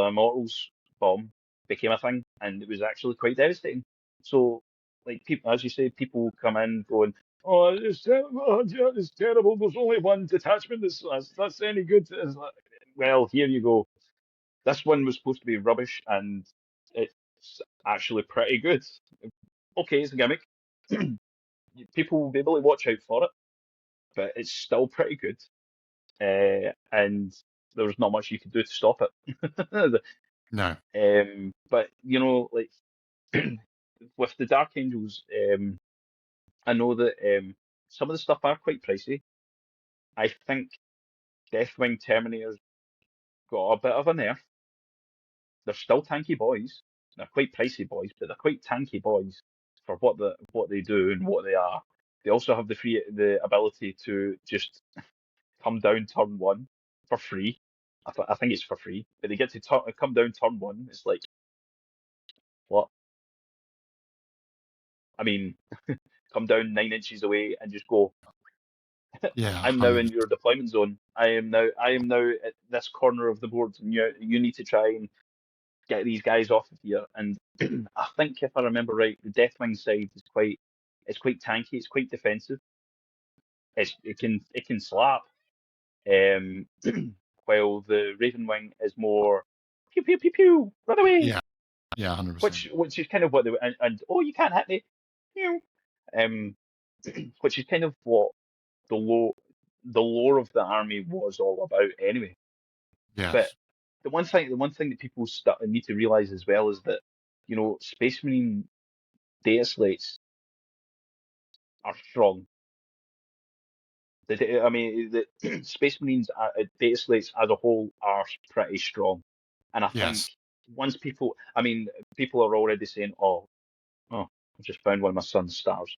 Immortals bomb became a thing, and it was actually quite devastating. So, like people, as you say, people come in going, "Oh, it's terrible. There's only one detachment that's any good." It's like, well, here you go. This one was supposed to be rubbish, and it's actually pretty good. Okay, it's a gimmick. People will be able to watch out for it, but it's still pretty good. And there was not much you could do to stop it. No. But like with the Dark Angels, I know that some of the stuff are quite pricey. I think Deathwing Terminator's got a bit of a nerf. They're still tanky boys. They're quite pricey boys, but they're quite tanky boys for what they do and what they are. They also have the ability to just come down turn one for free. I think it's for free, but they get to come down turn one. It's like what? I mean, come down 9 inches away and just go. Yeah. I'm now in your deployment zone. I am now at this corner of the board, and you need to try and get these guys off of here. And I think if I remember right, the Deathwing side is quite tanky. It's quite defensive. it can slap. While the Raven Wing is more pew pew pew pew, run away. Yeah, 100%. Which is kind of what and oh, you can't hit me. Pew. Um, which is kind of what the lore of the army was all about anyway. But Yes. the one thing that people need to realize as well is that, Space Marine data slates are strong. I mean, the Space Marines data slates as a whole are pretty strong, and I think Yes. once people are already saying, oh, I just found one of my son's stars.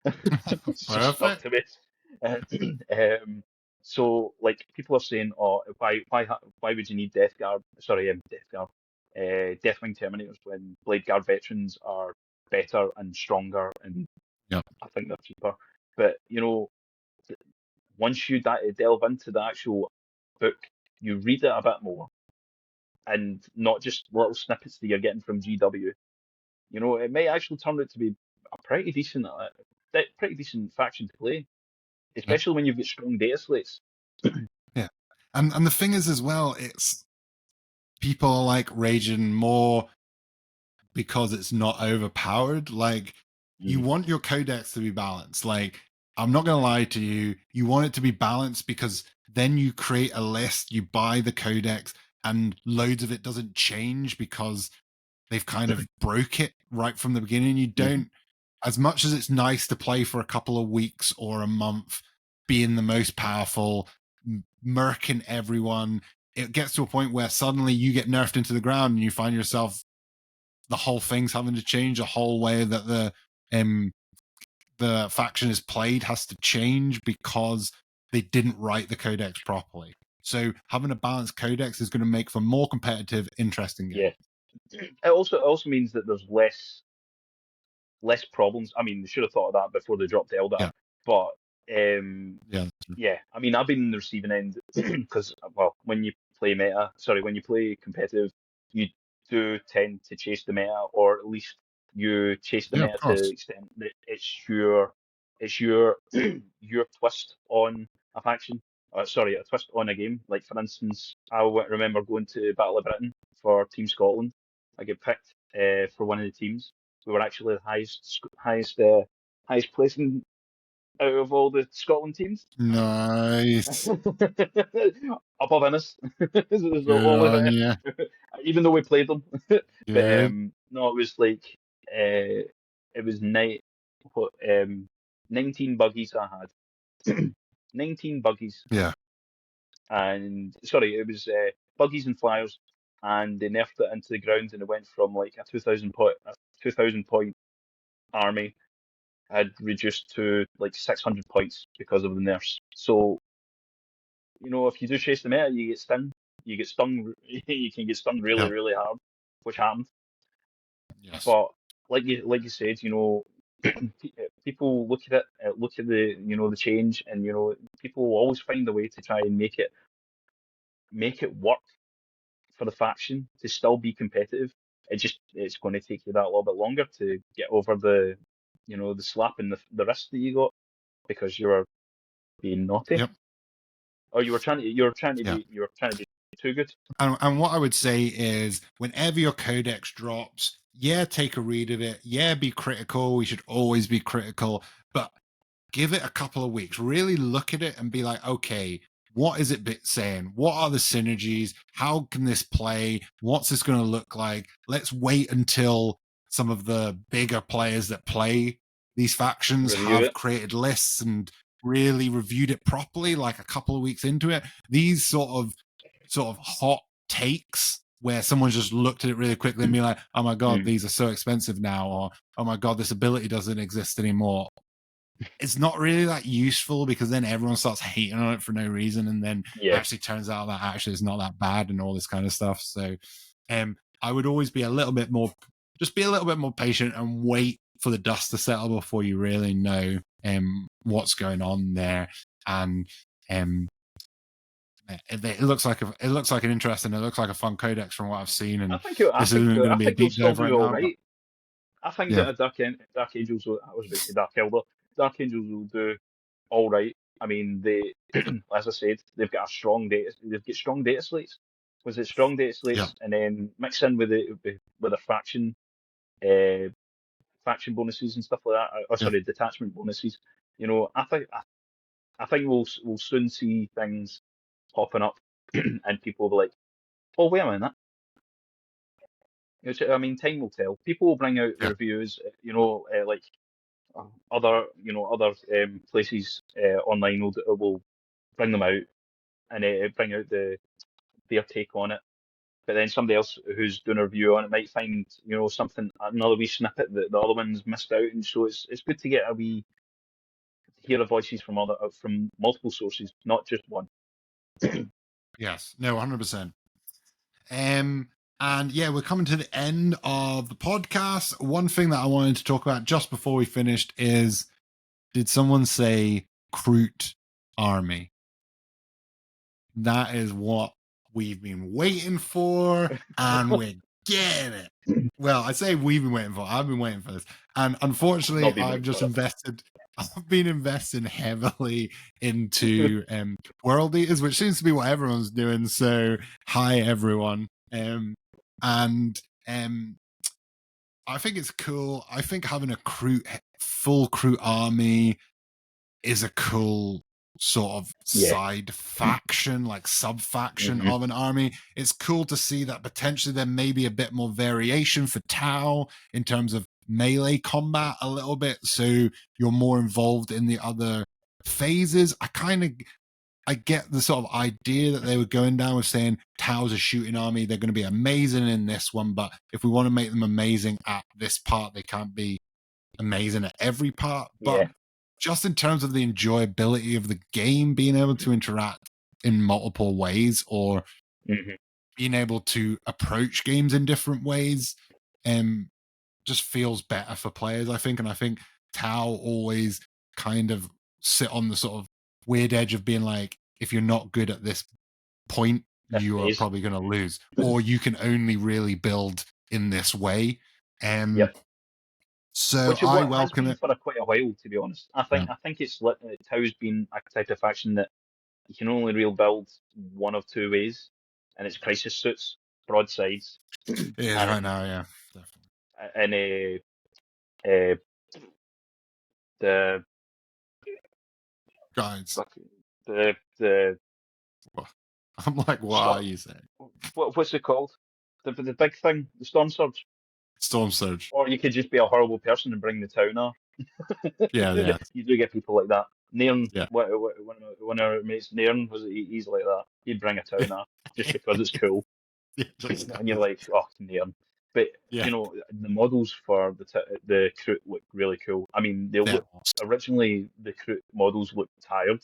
It's just stuck Perfect. to me. Uh, so like people are saying, oh, why would you need Death Guard? Sorry, Death Guard, Deathwing Terminators when Blade Guard veterans are better and stronger, and Yep. I think they're cheaper. But once you delve into the actual book, you read it a bit more, and not just little snippets that you're getting from GW. It may actually turn out to be a pretty decent faction to play, Yep. especially when you've got strong data slates. Yeah. And the thing is as well, it's people are like raging more because it's not overpowered. Like, you Mm. want your codex to be balanced. Like, I'm not going to lie to you. You want it to be balanced because then you create a list, you buy the codex, and loads of it doesn't change because they've kind of broke it right from the beginning. You don't, as much as it's nice to play for a couple of weeks or a month, being the most powerful, murking everyone, it gets to a point where suddenly you get nerfed into the ground and you find yourself, the whole thing's having to change. The whole way that the faction is played has to change because they didn't write the codex properly. So having a balanced codex is going to make for more competitive, interesting Yeah. games. It also means that there's less problems. I mean, they should have thought of that before they dropped Eldar. Yeah. But Yeah. yeah, I mean, I've been in the receiving end because, well, when you play competitive, you do tend to chase the meta, or at least you chase the Yeah, of meta to the course. extent that it's your your twist on a faction. Sorry, a twist on a game. Like for instance, remember going to Battle of Britain for Team Scotland. I get picked for one of the teams. We were actually the highest placing out of all the Scotland teams. Nice. Above Innis. There's Good only on you. even though we played them. But Good. no, it was like it was what 19 buggies I had. 19 buggies, Yeah. and sorry, it was buggies and flyers, and they nerfed it into the ground, and it went from like a 2,000 point army had reduced to like 600 points because of the nerfs. So, if you do chase the meta, you get stung. You get stung. You can get stung really, Yeah. really hard, which happened. Yes. But like you said, people look at it, look at the change, and people will always find a way to try and make it work for the faction to still be competitive. It's going to take you that little bit longer to get over the slap in the wrist that you got because you were being naughty. Yep. Or you Yeah. were trying to be too good. And what I would say is, whenever your codex drops, yeah, take a read of it. Yeah, be critical. We should always be critical, but give it a couple of weeks. Really look at it and be like, okay, what is it saying? What are the synergies? How can this play? What's this going to look like? Let's wait until some of the bigger players that play these factions Review have it. created lists and really reviewed it properly, like a couple of weeks into it. These sort of hot takes where someone's just looked at it really quickly and be like, oh my God, these are so expensive now, or oh my God, this ability doesn't exist anymore. It's not really that useful because then everyone starts hating on it for no reason, and then Yeah. actually turns out that actually it's not that bad and all this kind of stuff. So I would always be a little bit more patient and wait for the dust to settle before you really know what's going on there. And it looks like an interesting, it looks like a fun codex from what I've seen, I and think it, I this think isn't it, going I to be a think it'll deep still dive do right all now, but right. I think yeah. that Dark Angels. I was about to say Dark Elder. Dark Angels will do all right. I mean, they, as I said, they've got strong data slates. Was it strong data Yeah, slates, and then mix in with the uh, faction bonuses and stuff like that. Or yeah, sorry, detachment bonuses. You know, I think we'll soon see things popping up, and people will be like, "Oh, wait a minute." I mean, time will tell. People will bring out the yeah, reviews, like other places online will bring them out and bring out their take on it. But then somebody else who's doing a review on it might find, something, another wee snippet that the other one's missed out, and so it's good to get a wee hear the voices from multiple sources, not just one. yes. No, 100%. Um, and yeah, we're coming to the end of the podcast. One thing that I wanted to talk about just before we finished is, did someone say Crute Army? That is what we've been waiting for, and we're getting it. Well, I say we've been waiting for. I've been waiting for this, and unfortunately, Not be I've waiting just for invested. I've been investing heavily into World Eaters, which seems to be what everyone's doing. So, hi everyone, and I think it's cool. I think having a full Crute army is a cool sort of Yeah. side faction, like sub faction Hmm. of an army. It's cool to see that potentially there may be a bit more variation for Tau in terms of melee combat a little bit, so you're more involved in the other phases. I get the sort of idea that they were going down with saying Tau's a shooting army, they're going to be amazing in this one, but if we want to make them amazing at this part, they can't be amazing at every part. But Yeah. just in terms of the enjoyability of the game, being able to interact in multiple ways or Hmm. being able to approach games in different ways, just feels better for players, I think. And I think Tau always kind of sit on the sort of weird edge of being like, if you're not good at this point, This you are phase. probably going to lose, or you can only really build in this way. Yep. So Which is I what has welcome been it. for quite a while, to be honest. Yeah. I think Tau's been a type of faction that you can only really build one of two ways, and it's crisis suits, broadsides, It is right and now, yeah. Definitely. and uh, the Guys. the I'm like, what are storm. you saying? What's it called? The big thing, the storm surge. Storm Surge. Or you could just be a horrible person and bring the town up. Yeah, yeah, You do get people like that. Nairn, yeah. one of our mates, Nairn, he's like that. He'd bring a town up just because it's cool. Yeah, just, And you're like, oh, Nairn. But, yeah, the models for the Kroot look really cool. I mean, yeah. originally the Kroot models looked tired.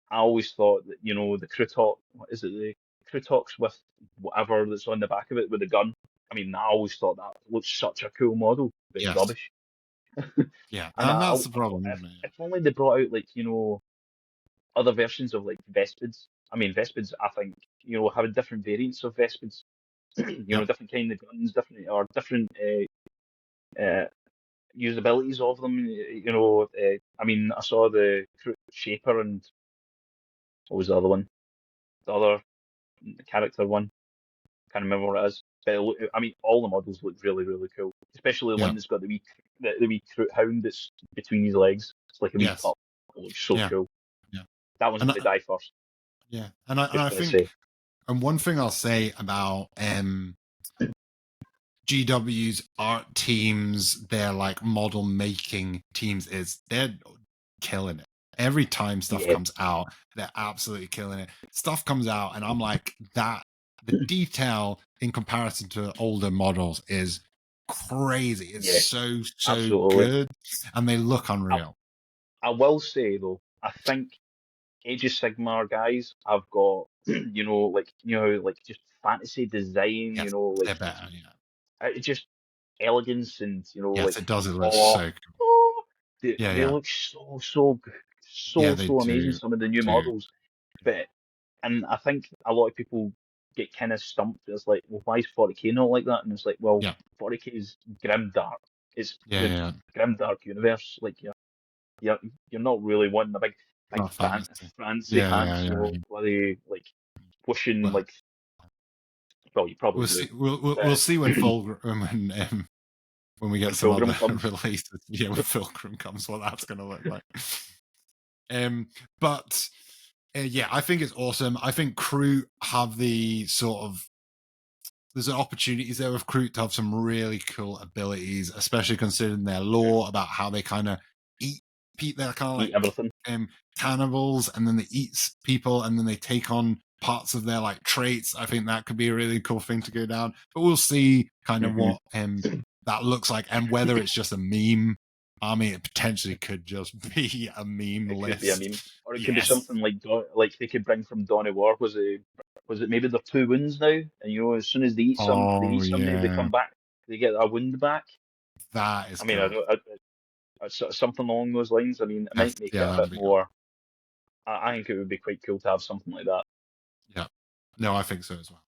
I always thought that, the Krutok, what is it, the Krutoks with whatever that's on the back of it with the gun. I mean, I always thought that looked such a cool model, but it's Yes. rubbish. Yeah. And And that's the problem, isn't it? if only they brought out like, other versions of like Vespids. I mean, Vespids, I think, having different variants of Vespids, Yep. different kind of guns, different usabilities of them. I mean, I saw the Shaper and what was the other one? The other character one. Can't remember what it is. But I mean, all the models look really, really cool. Especially the one Yep. that's got the wee Kroot hound that's between his legs. It's like a wee Yes. pup. It looks so Yeah. cool. Yeah. That one's And going to die first. yeah. And I Just going to think, say. and one thing I'll say about GW's art teams, their like model making teams, is they're killing it. Every time stuff Yeah. comes out, they're absolutely killing it. Stuff comes out, and I'm like, that the detail in comparison to older models is crazy. It's Yeah. so Absolutely. good, and they look I, unreal. I will say though, I think Age of Sigmar guys have got, like just fantasy design, Yes, like they're better. Yeah. just elegance and, Yes, like, it does. It looks oh, so cool. oh, Yeah, they yeah, look so good, yeah. They so amazing, do. some of the new Do. models. But, and I think a lot of people get kind of stumped. It's like, well, why is 40k not like that? And it's like, well, Yeah, 40k is grim dark. It's yeah, the yeah. grim dark universe. Like, you're not really wanting a big. big fancy Yeah. hats, you know, bloody like pushing Well, like. Well, you probably we'll do. see. We'll see when when we get When some other Fulgrim comes. releases. Yeah, when Fulgrim comes, what that's going to look like. But yeah, I think it's awesome. I think Crew have the sort of there's an opportunities there with Crew to have some really cool abilities, especially considering their lore about how they kind of eat people. They're kind of Eat like everything. cannibals, and then they eat people, and then they take on parts of their like traits. I think that could be a really cool thing to go down. But we'll see kind of what that looks like, and whether it's just a meme. I mean, it potentially could just be a meme It could list. be a meme, or it could be Yes. something like they could bring from Dawn of War. Was it maybe they're two wounds now? And you know, as soon as they Oh eat somebody, they yeah, come back, they get a wound back. that is I mean, I cool. don't, sort of something along those lines. I mean, it Yes, might make it yeah, a that'd bit be cool. more. I think it would be quite cool to have something like that. Yeah. No, I think so as well.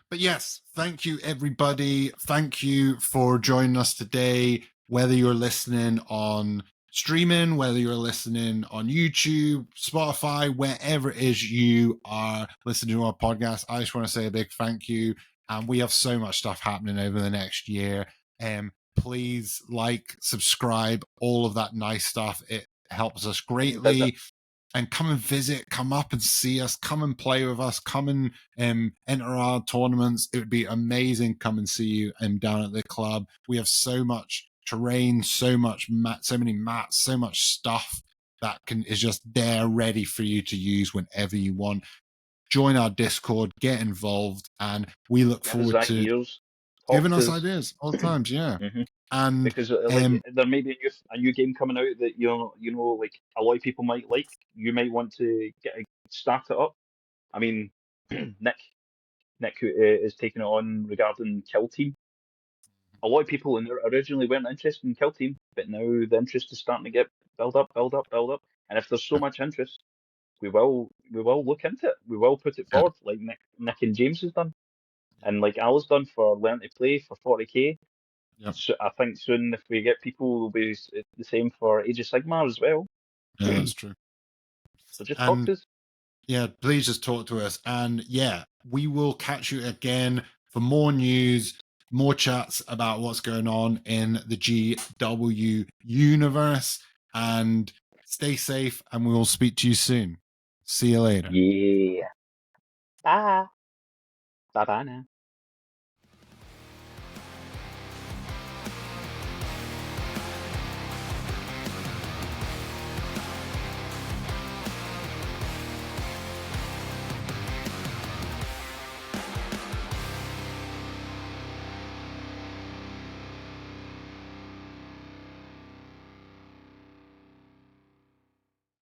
But yes, thank you, everybody. Thank you for joining us today. Whether you're listening on streaming, whether you're listening on YouTube, Spotify, wherever it is you are listening to our podcast, I just want to say a big thank you. And we have so much stuff happening over the next year. Please like, subscribe, all of that nice stuff. It helps us Come and visit. greatly. And come and visit, come up and see us, come and play with us, come and enter our tournaments. It would be amazing. Come and see you down at the club. We have so much terrain, so many mats, so much stuff that is just there ready for you to use whenever you want. Join our Discord, get involved, and we look Give us forward to ideas. Talk giving to us us. ideas all the times. Yeah, and Because like there may be a new game coming out that like a lot of people might like. You might want to start it up. I mean, Nick who is taking it on regarding Kill Team. A lot of people originally weren't interested in Kill Team, but now the interest is starting to get build up, build up, build up. And if there's so much interest, we will look into it. We will put it yeah, forward like Nick and James has done, and like Al's done for Learn to Play for 40k. yeah, So I think soon, if we get people, will be the same for Age of Sigmar as well. yeah, that's true. So just talk And to us. yeah, please just talk to us. And yeah, we will catch you again for more news, more chats about what's going on in the GW universe. And stay safe, and we will speak to you soon. See you later. Yeah. Bye. Bye bye now.